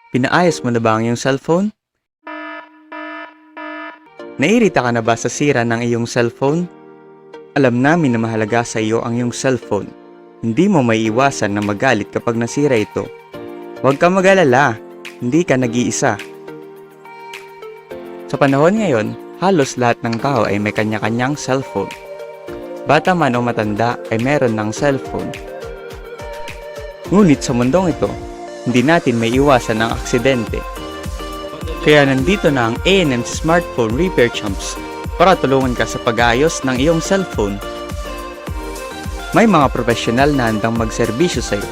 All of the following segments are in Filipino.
Pinaayos mo na ba ang iyong cellphone? Naiirita ka na ba sa sira ng iyong cellphone? Alam namin na mahalaga sa iyo ang iyong cellphone. Hindi mo maiiwasan na magalit kapag nasira ito. Huwag kang mag-alala, hindi ka nag-iisa. Sa panahon ngayon, halos lahat ng tao ay may kanya-kanyang cellphone. Bata man o matanda ay meron ng cellphone. Ngunit sa mundong ito, hindi natin may iwasan ang aksidente. Kaya nandito na ang A&M Smartphone Repair Champs para tulungan ka sa pag-aayos ng iyong cellphone. May mga profesional na handang magserbisyo sa iyo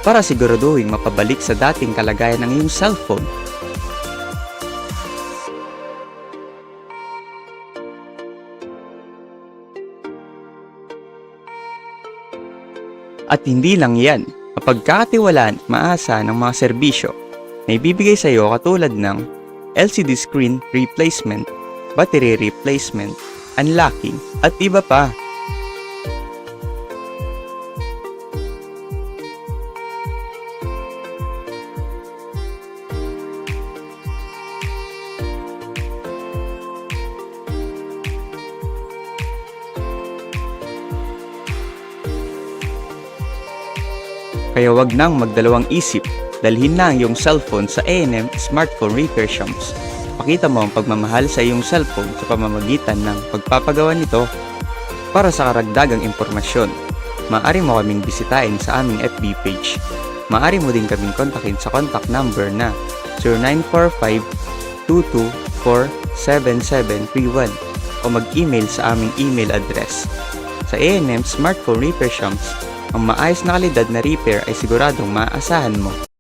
para siguraduhin mapabalik sa dating kalagayan ng iyong cellphone. At hindi lang yan, mapagkakatiwalaan at maasa ng mga serbisyo na ibibigay sa iyo katulad ng LCD screen replacement, battery replacement, unlocking, at iba pa. Kaya wag nang magdalawang isip, dalhin na ang iyong cellphone sa A&M Smartphone Repair Shops. Pakita mo ang pagmamahal sa iyong cellphone sa pamamagitan ng pagpapagawa nito. Para sa karagdagang impormasyon, maaari mo kaming bisitahin sa aming FB page. Maaari mo din kaming kontakin sa contact number na 0945-224-7731 o mag-email sa aming email address. Sa A&M Smartphone Repair Shops, ang maayos na kalidad na repair ay siguradong maaasahan mo.